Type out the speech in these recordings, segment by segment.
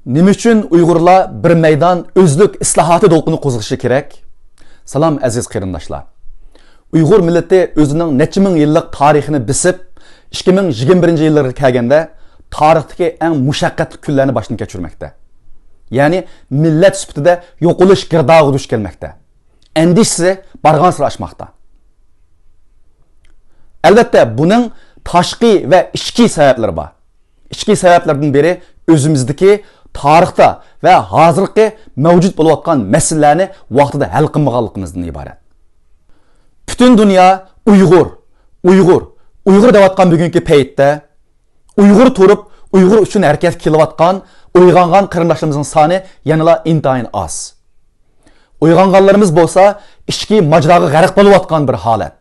Nima uchun Uyg'urlar bir maydon o'zlik islohoti to'lqini qo'zg'ishi kerak? Salom aziz qarindoshlar. Uyg'ur millati o'zining necha ming yillik tarixini bisib, 2021-yillarga kelganda tarixdagi eng mushaqqatli kunlarni boshdan kechirmoqda. Ya'ni millat sifatida yo'qolish girdog'iga duch kelmoqda. Endishsi bargan sira oshmoqda. Albatta buning tashqi va ichki sabablari bor. Ichki sabablardan biri o'zimizdagi tarixda ve hozirgi mavjud bo'layotgan masalalarni vaqtida hal qilmaganligimizdan iborat. Butun dunyo Uyg'ur deyotgan bugungi paytda Uyg'ur turib, Uyg'ur uchun harakat qilayotgan, uyg'ongan qarindoshlarimizning soni yanada intayin az. Uyg'onganlarimiz bo'lsa, ichki majroga g'arq bo'layotgan bir holat.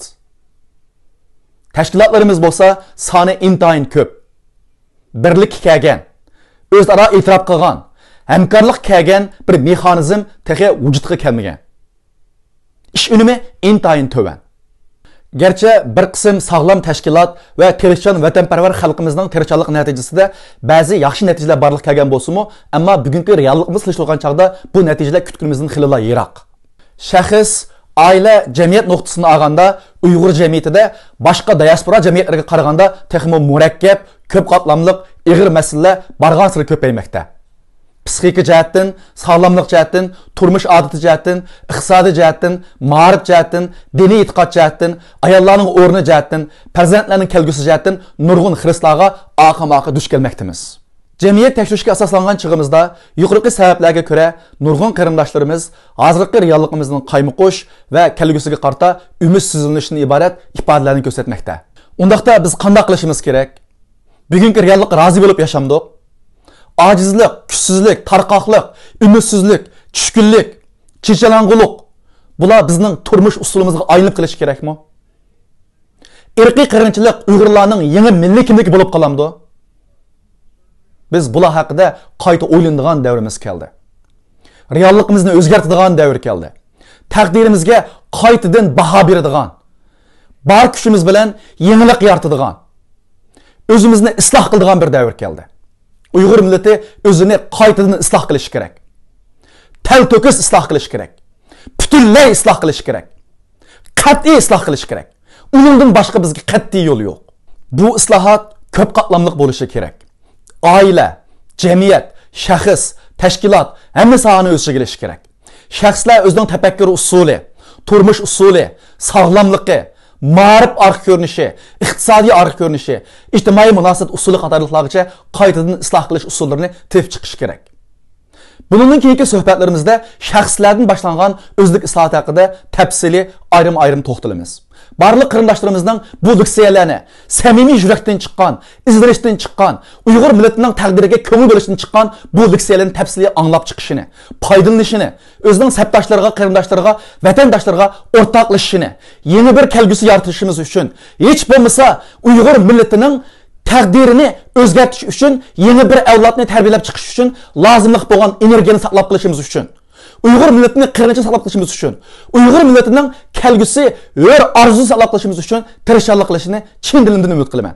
Tashkilotlarimiz bo'lsa, soni intayin ko'p. Birlik kelgan, o'zaro e'tirof qilgan, hamkorlik kelgan bir mexanizm texe vujudga kelmagan. Ish unumi intayin to'van. Gerçi bir qism sağlam tashkilot va tirishchan vatanparvar xalqimizning tirishchanlik natijasida ba'zi yaxshi natijalar barliq kelgan bo'lsa-mu, ammo bugungi reallikimiz qilishilgan chaqda bu natijalar kutganimizdan xilila yiroq. Shaxs, oila, jamiyat nuqtasini olganda Uyg'ur jamiyatida boshqa diaspora jamiyatlarga qaraganda texmo murakkab, ko'p qatlamli, ig'ir masalalar bargan sari ko'paymoqda. Psixik jihatdan, sağlamlık jihatdan, turmush odati jihatdan, iqtisodiy jihatdan, ma'rif jihatdan, diniy e'tiqod jihatdan, ayollarning o'rni jihatdan, farzandlarning kelgusi jihatdan nurg'un xiristlarga oqima-oqi duch kelmoqdamiz. Jamiyat tekshirishga asoslangan chig'imizda yuqorqi sabablarga ko'ra nurg'un qarindoshlarimiz hozirgi realligimizning qaymoqish va kelgusiga qarta umidsizlanishdan iborat ifodalarni ko'rsatmoqda. Undaqda biz qanday qilishimiz kerak? Bugungi reallik rozi bo'lib yashamdik. Acizlik, kuchsizlik, tarqoqlik, ümidsizlik, tushkunlik, chechalang'ulik bular bizning turmush usulimizga aylanib qilish kerakmi? Irqiy qirg'inchilik Uyg'urlarning yangi milliy kimligi bo'lib qolamdi. Biz bular haqida qayta o'ylanadigan davrimiz keldi. Realligimizni o'zgartiradigan davr keldi. Taqdirimizga qaytadan baho beradigan, bor kuchimiz bilan yangilik yaratadigan, o'zimizni isloh qiladigan bir davr keldi. Uyg'ur millati o'zini qaytadan isloh qilish kerak. Talto'kis isloh qilish kerak. Butunlay isloh qilish kerak. Qat'iy isloh qilish kerak. Uningdan boshqa bizga qat'iy yo'l yo'q. Bu islohot ko'p qatlamli bo'lishi kerak. Oila, jamiyat, shaxs, tashkilot hamma sohani o'z ichiga olishi kerak. Shaxslar o'zining tafakkur usuli, turmush usuli, sog'lomligi, ma'rif arq ko'rinishi, iqtisodiy arq ko'rinishi, ijtimoiy munosabat usuli qatorliqlargacha qaytadan isloh qilish usullarini tepib chiqish kerak. Bundan keyingi suhbatlarimizda shaxslardan boshlangan o'zlik islohot haqida tafsili ayrim to'xtalamiz. Barliq qarindoshlarimizning bu leksiyalarni samimiy yurakdan chiqqan, izlanishdan chiqqan, Uyg'ur millatining taqdiriga ko'ngil bo'lishdan chiqqan bu leksiyalarni tafsili anglab chiqishini, foydalanishini, o'zining sabdoshlariga, qarindoshlariga, vatandoshlarga o'rtoqlashishini, yangi bir kelgusi yaratishimiz uchun, hech bo'lmasa Uyg'ur millatining taqdirini o'zgartirish uchun, yangi bir avlodni tarbiyalab chiqish uchun lozimlik bo'lgan energiyani saqlab qolishimiz uchun, Uyg'ur millatini qirg'inchi saqlab qolishimiz uchun, Uyg'ur millatining kelgusi va orzusi saqlab qolishimiz uchun tirishchilik qilishini chin dilimdan umid qilaman.